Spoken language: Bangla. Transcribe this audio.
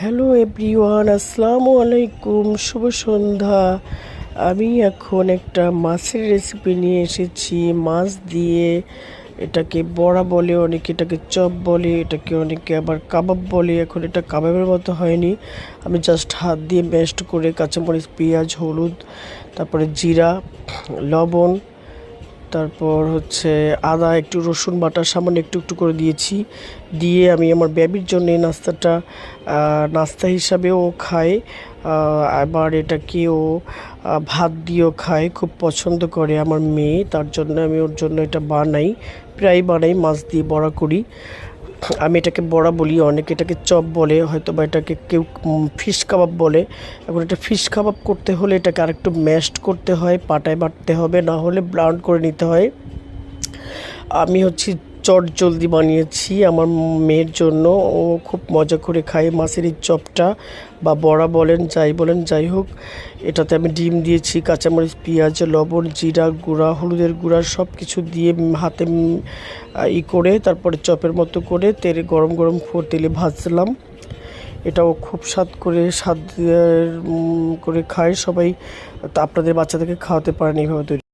হ্যালো এভরিওয়ান, আসসালামু আলাইকুম, শুভ সন্ধ্যা। আমি এখন একটা মাছের রেসিপি নিয়ে এসেছি। মাছ দিয়ে এটাকে বড়া বলে, অনেকে এটাকে চপ বলে, এটাকে অনেকে আবার কাবাব বলে। এখন এটা কাবাবের মতো হয়নি, আমি জাস্ট হাত দিয়ে ম্যাশড করে কাঁচামরিচ, পেঁয়াজ, হলুদ, তারপরে জিরা, লবণ, তারপর হচ্ছে আদা, একটু রসুন বাটা সামান্য একটু একটু করে দিয়েছি। দিয়ে আমি আমার বেবির জন্য এই নাস্তাটা নাস্তা হিসাবেও খায়, আবার এটাকে ও ভাত দিয়েও খায়, খুব পছন্দ করে আমার মেয়ে। তার জন্য আমি ওর জন্য এটা বানাই, প্রায় বানাই, মাছ দিয়ে বড়া করি। আমি এটাকে বড়া বলি, অনেকে এটাকে চপ বলে, হয়তো বা এটাকে কেউ ফিশ কাবাব বলে। এখন এটা ফিশ কাবাব করতে হলে এটাকে আরেকটু ম্যাশড করতে হয়, পাটায় বাটতে হবে, না হলে ব্লাউন করে নিতে হয়। আমি হচ্ছে চট জলদি বানিয়েছি আমার মেয়ের জন্য, ও খুব মজা করে খায় মাছের এই চপটা বা বড়া বলেন, যাই বলেন, যাই হোক। এটাতে আমি ডিম দিয়েছি, কাঁচামরিচ, পেঁয়াজ, লবণ, জিরা গুঁড়া, হলুদের গুঁড়া সব কিছু দিয়ে হাতে করে তারপরে চপের মতো করে তেলে গরম গরম তেলে ভাজলাম। এটাও খুব স্বাদ করে খায় সবাই। তো আপনাদের বাচ্চাদেরকে খাওয়াতে পারেন এইভাবে তৈরি।